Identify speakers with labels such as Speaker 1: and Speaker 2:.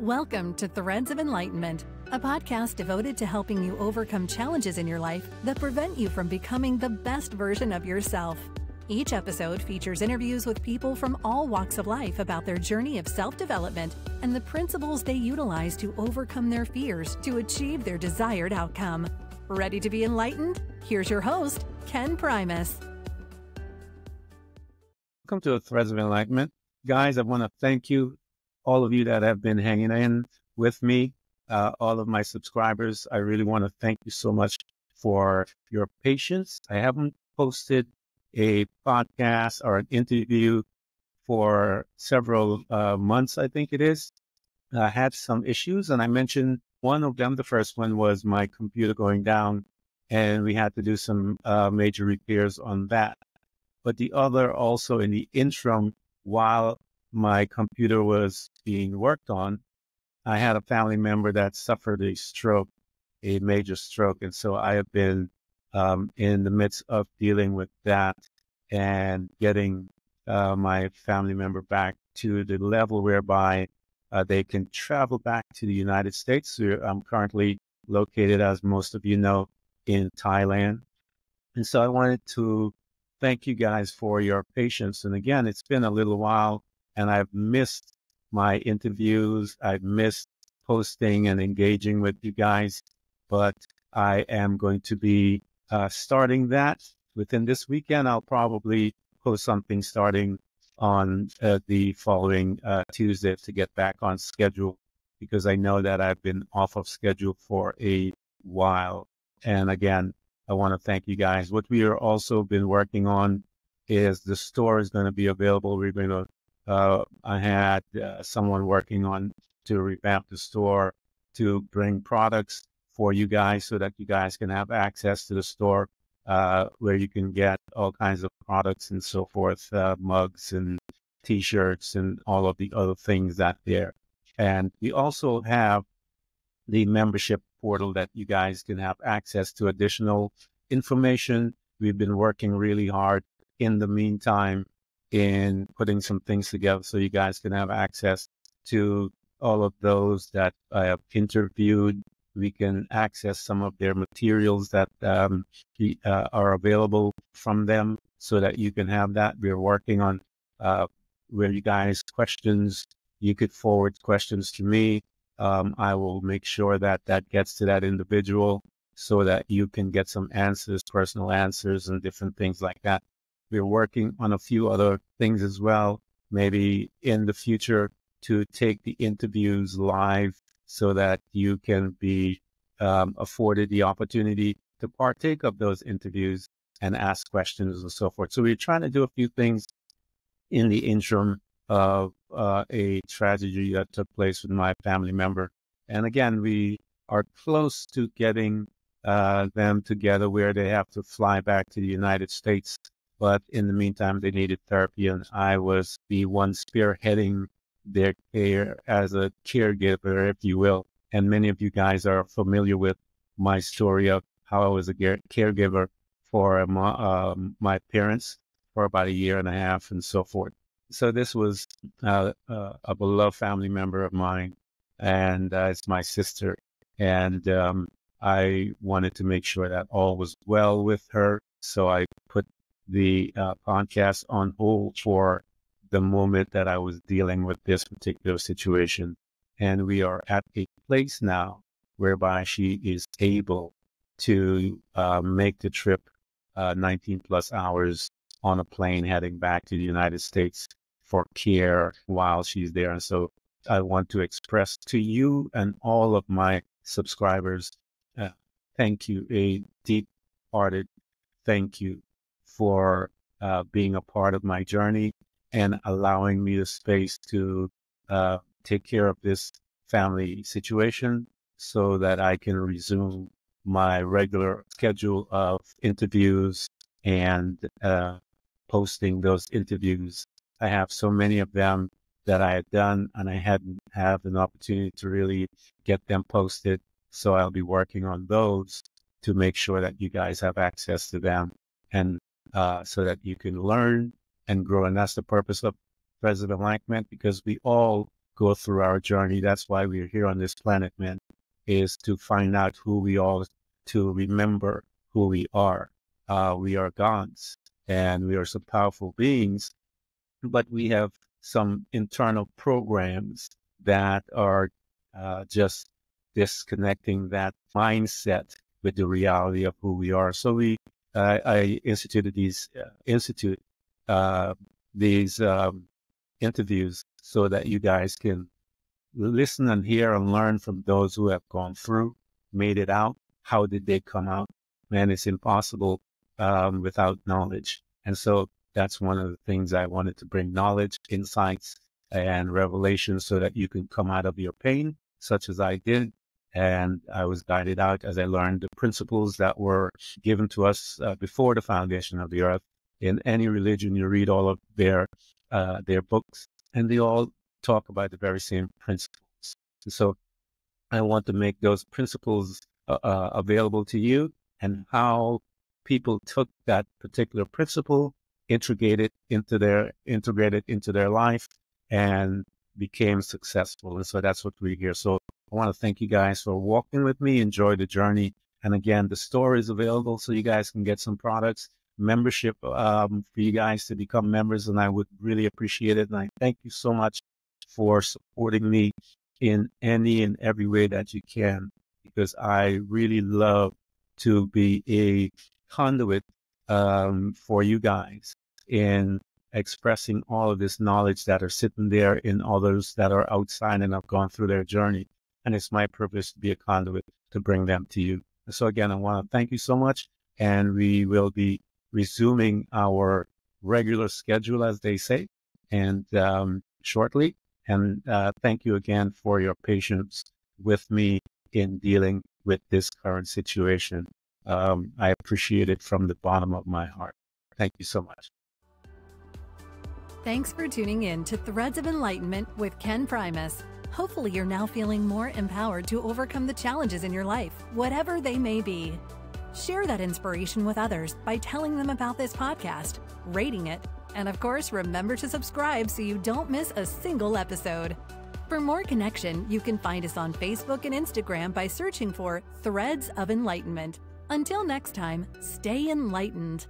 Speaker 1: Welcome to Threads of Enlightenment, a podcast devoted to helping you overcome challenges in your life that prevent you from becoming the best version of yourself. Each episode features interviews with people from all walks of life about their journey of self-development and the principles they utilize to overcome their fears to achieve their desired outcome. Ready to be enlightened? Here's your host, Ken Primus.
Speaker 2: Welcome to Threads of Enlightenment. Guys, I want to thank you, all of you that have been hanging in with me, all of my subscribers. I really want to thank you so much for your patience. I haven't posted a podcast or an interview for several months, I think it is. I had some issues, and I mentioned one of them. The first one was my computer going down, and we had to do some major repairs on that. But the other also in the interim, while my computer was being worked on, I had a family member that suffered a stroke, a major stroke. And so I have been in the midst of dealing with that and getting my family member back to the level whereby they can travel back to the United States. So I'm currently located, as most of you know, in Thailand. And so I wanted to thank you guys for your patience. And again, it's been a little while, and I've missed my interviews. I've missed posting and engaging with you guys, but I am going to be starting that within this weekend. I'll probably post something starting on the following Tuesday to get back on schedule, because I know that I've been off of schedule for a while. And again, I want to thank you guys. What we are also been working on is the store is going to be available. We're going to I had someone working on to revamp the store to bring products for you guys so that you guys can have access to the store where you can get all kinds of products and so forth, mugs and T-shirts and all of the other things that there. And we also have the membership portal that you guys can have access to additional information. We've been working really hard in the meantime in putting some things together so you guys can have access to all of those that I have interviewed. We can access some of their materials that are available from them so that you can have that. We're working on where you guys questions, you could forward questions to me. I will make sure that that gets to that individual so that you can get some answers, personal answers and different things like that. We're working on a few other things as well, maybe in the future, to take the interviews live so that you can be afforded the opportunity to partake of those interviews and ask questions and so forth. So we're trying to do a few things in the interim of a tragedy that took place with my family member. And again, we are close to getting them together where they have to fly back to the United States. But in the meantime, they needed therapy, and I was the one spearheading their care as a caregiver, if you will. And many of you guys are familiar with my story of how I was a caregiver for my parents for about a year and a half and so forth. So this was a beloved family member of mine, and it's my sister. And I wanted to make sure that all was well with her. So I put the podcast on hold for the moment that I was dealing with this particular situation. And we are at a place now whereby she is able to make the trip 19 plus hours on a plane heading back to the United States for care while she's there. And so I want to express to you and all of my subscribers, thank you, a deep-hearted thank you for being a part of my journey and allowing me the space to take care of this family situation so that I can resume my regular schedule of interviews and posting those interviews. I have so many of them that I had done, and I hadn't had an opportunity to really get them posted. So I'll be working on those to make sure that you guys have access to them, and so that you can learn and grow. And that's the purpose of Threads of Enlightenment, because we all go through our journey. That's why we're here on this planet, man, is to find out who we are, to remember who we are. We are gods and we are some powerful beings, but we have some internal programs that are just disconnecting that mindset with the reality of who we are. So I instituted these interviews so that you guys can listen and hear and learn from those who have gone through, made it out. How did they come out? Man, it's impossible without knowledge. And so that's one of the things I wanted to bring: knowledge, insights, and revelations so that you can come out of your pain, such as I did. And I was guided out as I learned the principles that were given to us before the foundation of the earth. In any religion, you read all of their books, and they all talk about the very same principles. And so I want to make those principles available to you, and how people took that particular principle, integrated into their life, and became successful. And so that's what we're here. So I want to thank you guys for walking with me. Enjoy the journey. And again, the store is available so you guys can get some products, membership for you guys to become members. And I would really appreciate it. And I thank you so much for supporting me in any and every way that you can, because I really love to be a conduit for you guys in expressing all of this knowledge that are sitting there in others that are outside and have gone through their journey. And it's my privilege to be a conduit to bring them to you. So again, I want to thank you so much. And we will be resuming our regular schedule, as they say, and shortly. And thank you again for your patience with me in dealing with this current situation. I appreciate it from the bottom of my heart. Thank you so much.
Speaker 1: Thanks for tuning in to Threads of Enlightenment with Ken Primus. Hopefully you're now feeling more empowered to overcome the challenges in your life, whatever they may be. Share that inspiration with others by telling them about this podcast, rating it, and of course, remember to subscribe so you don't miss a single episode. For more connection, you can find us on Facebook and Instagram by searching for Threads of Enlightenment. Until next time, stay enlightened.